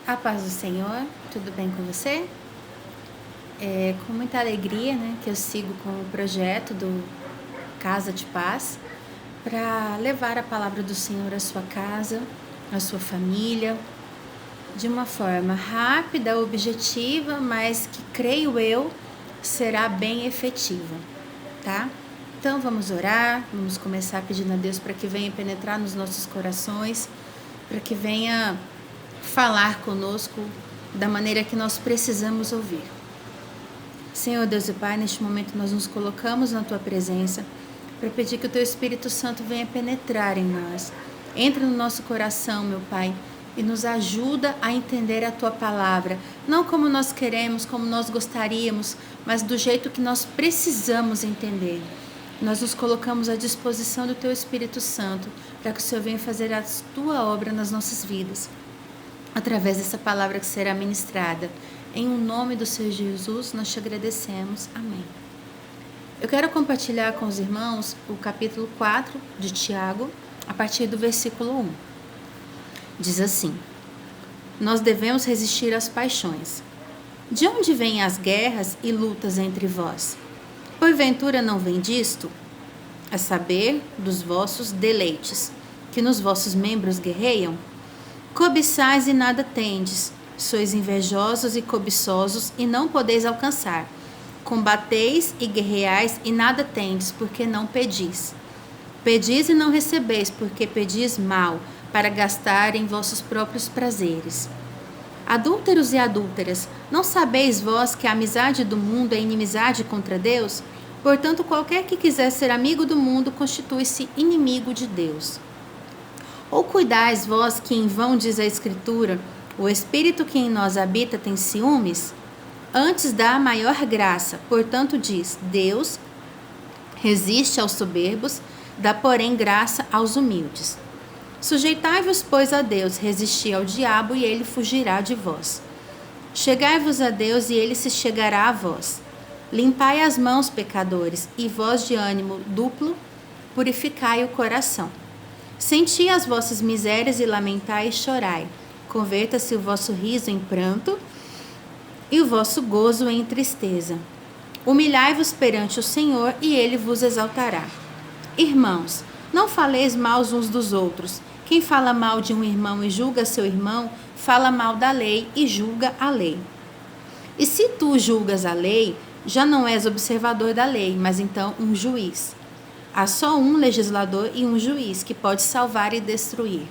A paz do Senhor, tudo bem com você? É com muita alegria, que eu sigo com o projeto do Casa de Paz para levar a palavra do Senhor à sua casa, à sua família, de uma forma rápida, objetiva, mas que creio eu será bem efetiva, tá? Então vamos orar, vamos começar pedindo a Deus para que venha penetrar nos nossos corações, para que venha falar conosco da maneira que nós precisamos ouvir. Senhor Deus e Pai, neste momento nós nos colocamos na Tua presença para pedir que o Teu Espírito Santo venha penetrar em nós. Entre no nosso coração, meu Pai, e nos ajuda a entender a Tua palavra, não como nós queremos, como nós gostaríamos, mas do jeito que nós precisamos entender. Nós nos colocamos à disposição do Teu Espírito Santo para que o Senhor venha fazer a Tua obra nas nossas vidas, através dessa palavra que será ministrada. Em nome do Senhor Jesus, nós te agradecemos. Amém. Eu quero compartilhar com os irmãos o capítulo 4 de Tiago, a partir do versículo 1. Diz assim: nós devemos resistir às paixões. De onde vêm as guerras e lutas entre vós? Porventura não vem disto? A saber, dos vossos deleites, que nos vossos membros guerreiam? Cobiçais e nada tendes, sois invejosos e cobiçosos e não podeis alcançar. Combateis e guerreais e nada tendes, porque não pedis. Pedis e não recebeis, porque pedis mal, para gastar em vossos próprios prazeres. Adúlteros e adúlteras, não sabeis vós que a amizade do mundo é inimizade contra Deus? Portanto, qualquer que quiser ser amigo do mundo constitui-se inimigo de Deus. Ou cuidais vós que em vão diz a Escritura, o Espírito que em nós habita tem ciúmes? Antes dá a maior graça, portanto diz, Deus resiste aos soberbos, dá porém graça aos humildes. Sujeitai-vos, pois, a Deus, resisti ao diabo e ele fugirá de vós. Chegai-vos a Deus e ele se chegará a vós. Limpai as mãos, pecadores, e vós de ânimo duplo, purificai o coração. Senti as vossas misérias e lamentai e chorai. Converta-se o vosso riso em pranto e o vosso gozo em tristeza. Humilhai-vos perante o Senhor e ele vos exaltará. Irmãos, não faleis mal uns dos outros. Quem fala mal de um irmão e julga seu irmão, fala mal da lei e julga a lei. E se tu julgas a lei, já não és observador da lei, mas então um juiz. Há só um legislador e um juiz que pode salvar e destruir.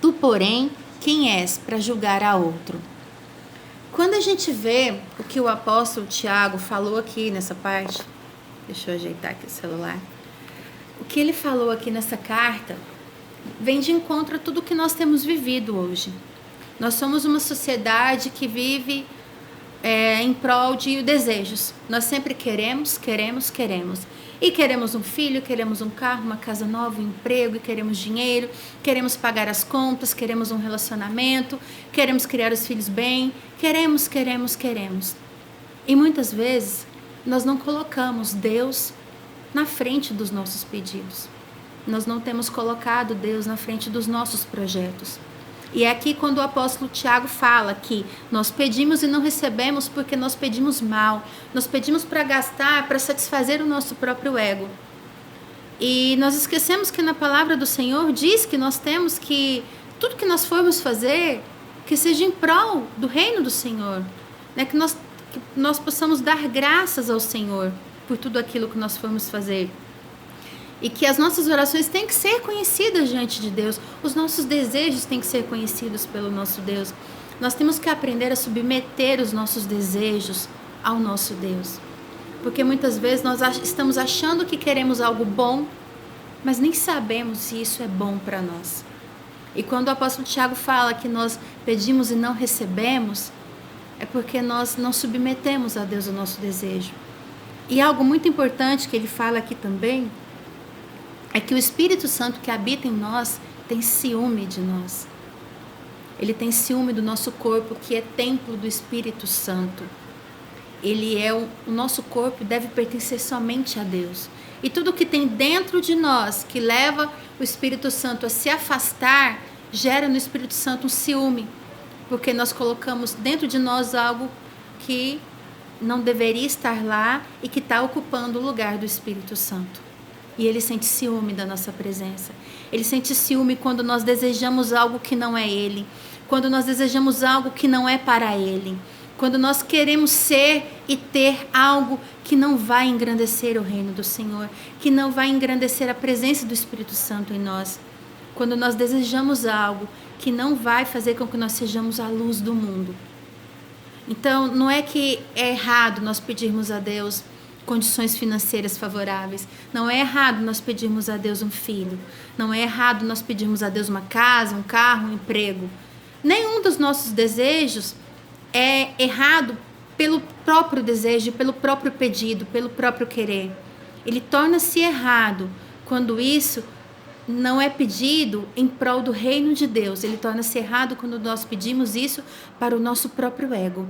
Tu, porém, quem és para julgar a outro? Quando a gente vê o que o apóstolo Tiago falou aqui nessa parte, deixa eu ajeitar aqui o celular, o que ele falou aqui nessa carta vem de encontro a tudo que nós temos vivido hoje. Nós somos uma sociedade que vive em prol de desejos. Nós sempre queremos. E queremos um filho, queremos um carro, uma casa nova, um emprego, e queremos dinheiro, queremos pagar as contas, queremos um relacionamento, queremos criar os filhos bem, queremos. E muitas vezes nós não colocamos Deus na frente dos nossos pedidos. Nós não temos colocado Deus na frente dos nossos projetos. E é aqui quando o apóstolo Tiago fala que nós pedimos e não recebemos porque nós pedimos mal. Nós pedimos para gastar, para satisfazer o nosso próprio ego. E nós esquecemos que na palavra do Senhor diz que nós temos que, tudo que nós formos fazer, que seja em prol do reino do Senhor. Que nós possamos dar graças ao Senhor por tudo aquilo que nós formos fazer. E que as nossas orações têm que ser conhecidas diante de Deus. Os nossos desejos têm que ser conhecidos pelo nosso Deus. Nós temos que aprender a submeter os nossos desejos ao nosso Deus. Porque muitas vezes nós estamos achando que queremos algo bom, mas nem sabemos se isso é bom para nós. E quando o apóstolo Tiago fala que nós pedimos e não recebemos, é porque nós não submetemos a Deus o nosso desejo. E algo muito importante que ele fala aqui também é que o Espírito Santo que habita em nós tem ciúme de nós. Ele tem ciúme do nosso corpo, que é templo do Espírito Santo. O nosso corpo deve pertencer somente a Deus. E tudo que tem dentro de nós, que leva o Espírito Santo a se afastar, gera no Espírito Santo um ciúme. porque nós colocamos dentro de nós algo que não deveria estar lá e que está ocupando o lugar do Espírito Santo. E ele sente ciúme da nossa presença. Ele sente ciúme quando nós desejamos algo que não é ele, quando nós desejamos algo que não é para ele, quando nós queremos ser e ter algo que não vai engrandecer o reino do Senhor, que não vai engrandecer a presença do Espírito Santo em nós. Quando nós desejamos algo que não vai fazer com que nós sejamos a luz do mundo. Então, não é que é errado nós pedirmos a Deus condições financeiras favoráveis. Não é errado nós pedirmos a Deus um filho. Não é errado nós pedirmos a Deus uma casa, um carro, um emprego. Nenhum dos nossos desejos é errado pelo próprio desejo, pelo próprio pedido, pelo próprio querer. Ele torna-se errado quando isso não é pedido em prol do reino de Deus. Ele torna-se errado quando nós pedimos isso para o nosso próprio ego.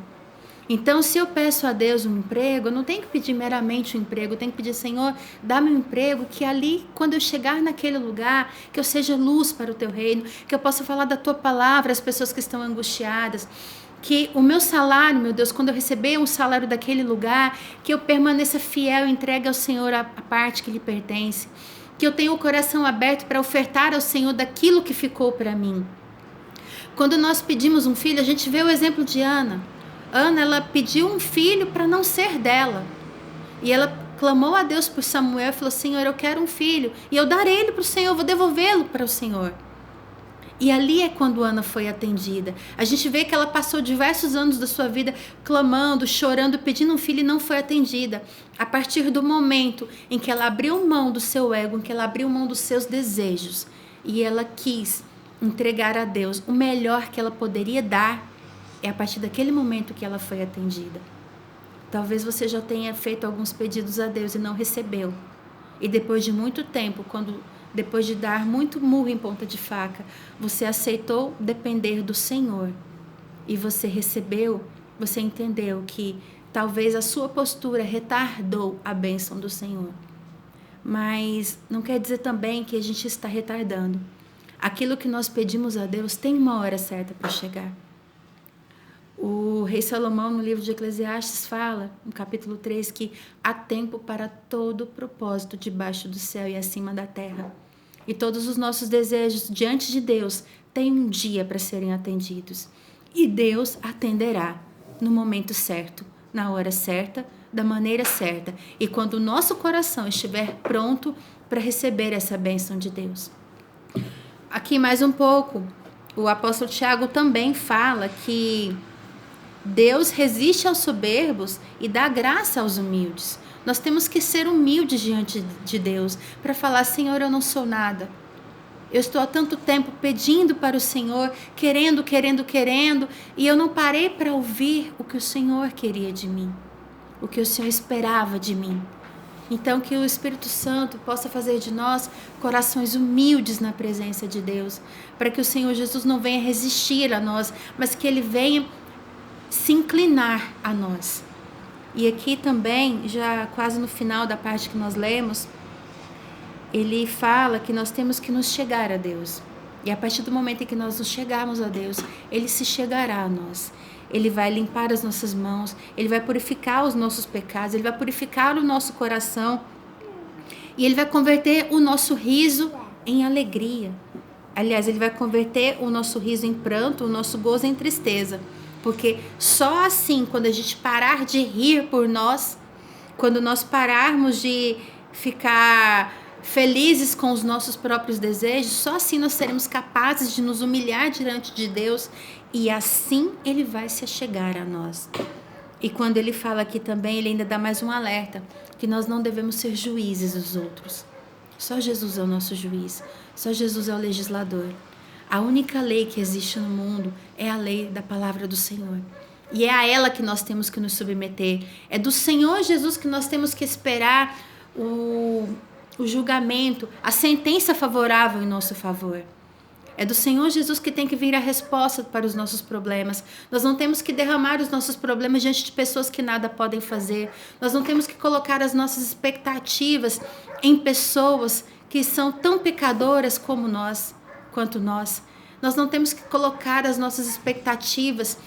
Então, se eu peço a Deus um emprego, eu não tenho que pedir meramente um emprego, eu tenho que pedir, Senhor, dá-me um emprego que ali, quando eu chegar naquele lugar, que eu seja luz para o teu reino, que eu possa falar da tua palavra às pessoas que estão angustiadas, que o meu salário, meu Deus, quando eu receber um salário daquele lugar, que eu permaneça fiel e entregue ao Senhor a parte que lhe pertence, que eu tenha o coração aberto para ofertar ao Senhor daquilo que ficou para mim. Quando nós pedimos um filho, a gente vê o exemplo de Ana. Ana, ela pediu um filho para não ser dela. E ela clamou a Deus por Samuel e falou, Senhor, eu quero um filho. E eu darei ele para o Senhor, eu vou devolvê-lo para o Senhor. E ali é quando Ana foi atendida. A gente vê que ela passou diversos anos da sua vida clamando, chorando, pedindo um filho e não foi atendida. A partir do momento em que ela abriu mão do seu ego, em que ela abriu mão dos seus desejos e ela quis entregar a Deus o melhor que ela poderia dar, é a partir daquele momento que ela foi atendida. Talvez você já tenha feito alguns pedidos a Deus e não recebeu. E depois de muito tempo, depois de dar muito murro em ponta de faca, você aceitou depender do Senhor e você recebeu, você entendeu que talvez a sua postura retardou a bênção do Senhor. Mas não quer dizer também que a gente está retardando. Aquilo que nós pedimos a Deus tem uma hora certa para chegar. O rei Salomão, no livro de Eclesiastes, fala, no capítulo 3, que há tempo para todo propósito debaixo do céu e acima da terra. E todos os nossos desejos diante de Deus têm um dia para serem atendidos. E Deus atenderá no momento certo, na hora certa, da maneira certa. E quando o nosso coração estiver pronto para receber essa bênção de Deus. Aqui mais um pouco, o apóstolo Tiago também fala que Deus resiste aos soberbos e dá graça aos humildes. Nós temos que ser humildes diante de Deus para falar, Senhor, eu não sou nada. Eu estou há tanto tempo pedindo para o Senhor, querendo, e eu não parei para ouvir o que o Senhor queria de mim, o que o Senhor esperava de mim. Então, que o Espírito Santo possa fazer de nós corações humildes na presença de Deus, para que o Senhor Jesus não venha resistir a nós, mas que Ele venha se inclinar a nós. E aqui também, já quase no final da parte que nós lemos, ele fala que nós temos que nos chegar a Deus. E a partir do momento em que nós nos chegarmos a Deus, Ele se chegará a nós. Ele vai limpar as nossas mãos, Ele vai purificar os nossos pecados, Ele vai purificar o nosso coração. E Ele vai converter o nosso riso em alegria. Aliás, Ele vai converter o nosso riso em pranto, o nosso gozo em tristeza. Porque só assim, quando a gente parar de rir por nós, quando nós pararmos de ficar felizes com os nossos próprios desejos, só assim nós seremos capazes de nos humilhar diante de Deus e assim Ele vai se achegar a nós. E quando Ele fala aqui também, Ele ainda dá mais um alerta, que nós não devemos ser juízes dos outros. Só Jesus é o nosso juiz, só Jesus é o legislador. A única lei que existe no mundo é a lei da palavra do Senhor. E é a ela que nós temos que nos submeter. É do Senhor Jesus que nós temos que esperar o julgamento, a sentença favorável em nosso favor. É do Senhor Jesus que tem que vir a resposta para os nossos problemas. Nós não temos que derramar os nossos problemas diante de pessoas que nada podem fazer. Nós não temos que colocar as nossas expectativas em pessoas que são tão pecadoras como nós, quanto nós. Nós não temos que colocar as nossas expectativas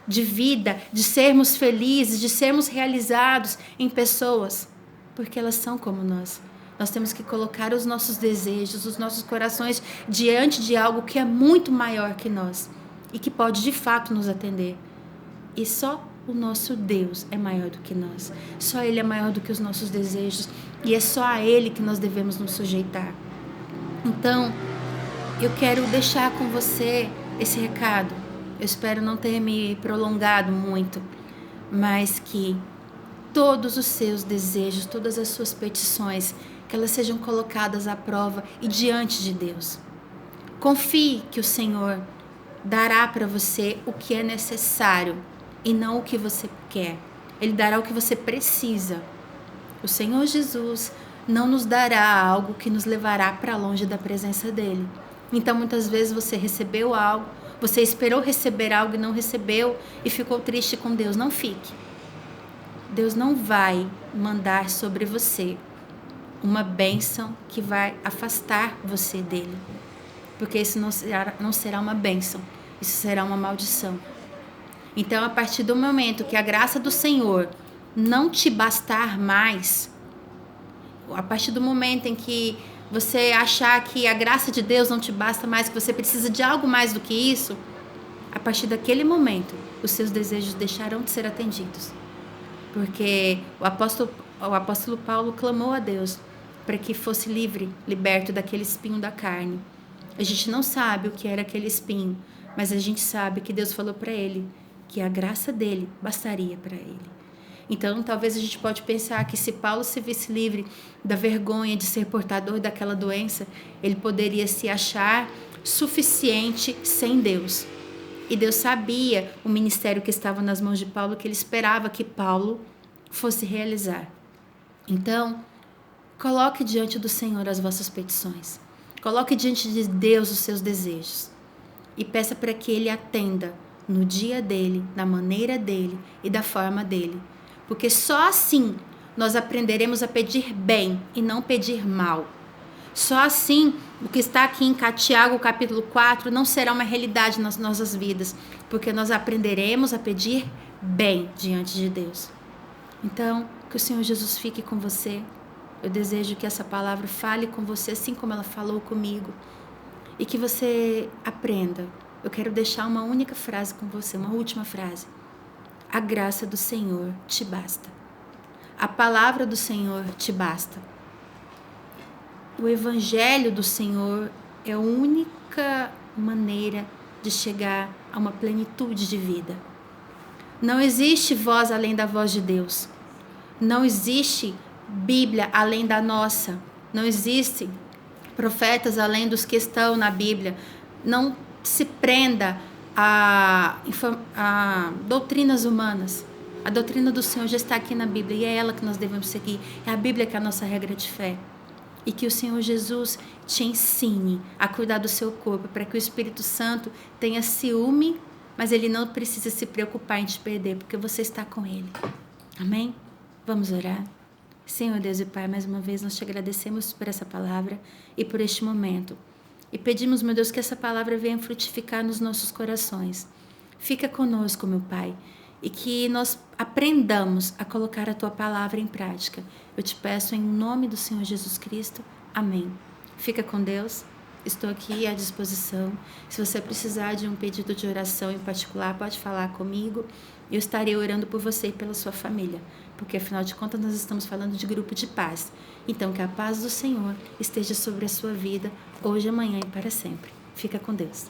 de vida, de sermos felizes, de sermos realizados em pessoas, porque elas são como nós. Nós temos que colocar os nossos desejos, os nossos corações diante de algo que é muito maior que nós e que pode de fato nos atender. E só o nosso Deus é maior do que nós. Só Ele é maior do que os nossos desejos e é só a Ele que nós devemos nos sujeitar. Então, eu quero deixar com você esse recado. Eu espero não ter me prolongado muito, mas que todos os seus desejos, todas as suas petições, que elas sejam colocadas à prova e diante de Deus. Confie que o Senhor dará para você o que é necessário e não o que você quer. Ele dará o que você precisa. O Senhor Jesus não nos dará algo que nos levará para longe da presença dele. Então, muitas vezes você recebeu algo, você esperou receber algo e não recebeu e ficou triste com Deus. Não fique. Deus não vai mandar sobre você uma bênção que vai afastar você dele. Porque isso não será uma bênção, isso será uma maldição. Então, a partir do momento que a graça do Senhor não te bastar mais, a partir do momento em que você achar que a graça de Deus não te basta mais, que você precisa de algo mais do que isso, a partir daquele momento, os seus desejos deixarão de ser atendidos. Porque o apóstolo Paulo clamou a Deus para que fosse liberto daquele espinho da carne. A gente não sabe o que era aquele espinho, mas a gente sabe que Deus falou para ele que a graça dele bastaria para ele. Então, talvez a gente pode pensar que se Paulo se visse livre da vergonha de ser portador daquela doença, ele poderia se achar suficiente sem Deus. E Deus sabia o ministério que estava nas mãos de Paulo, que ele esperava que Paulo fosse realizar. Então, coloque diante do Senhor as vossas petições. Coloque diante de Deus os seus desejos. E peça para que Ele atenda no dia dele, na maneira dele e da forma dele. Porque só assim nós aprenderemos a pedir bem e não pedir mal. Só assim o que está aqui em Tiago capítulo 4 não será uma realidade nas nossas vidas, porque nós aprenderemos a pedir bem diante de Deus. Então, que o Senhor Jesus fique com você. Eu desejo que essa palavra fale com você assim como ela falou comigo e que você aprenda. Eu quero deixar uma única frase com você, uma última frase. A graça do Senhor te basta. A palavra do Senhor te basta. O evangelho do Senhor é a única maneira de chegar a uma plenitude de vida. Não existe voz além da voz de Deus. Não existe Bíblia além da nossa. Não existem profetas além dos que estão na Bíblia. Não se prenda a doutrinas humanas. A doutrina do Senhor já está aqui na Bíblia e é ela que nós devemos seguir. É a Bíblia que é a nossa regra de fé. E que o Senhor Jesus te ensine a cuidar do seu corpo, para que o Espírito Santo tenha ciúme, mas ele não precisa se preocupar em te perder, porque você está com ele. Amém? Vamos orar? Senhor Deus e Pai, mais uma vez nós te agradecemos por essa palavra e por este momento. E pedimos, meu Deus, que essa palavra venha frutificar nos nossos corações. Fica conosco, meu Pai, e que nós aprendamos a colocar a Tua palavra em prática. Eu te peço em nome do Senhor Jesus Cristo. Amém. Fica com Deus. Estou aqui à disposição. Se você precisar de um pedido de oração em particular, pode falar comigo. Eu estarei orando por você e pela sua família, porque afinal de contas nós estamos falando de grupo de paz. Então que a paz do Senhor esteja sobre a sua vida, hoje, amanhã e para sempre. Fica com Deus.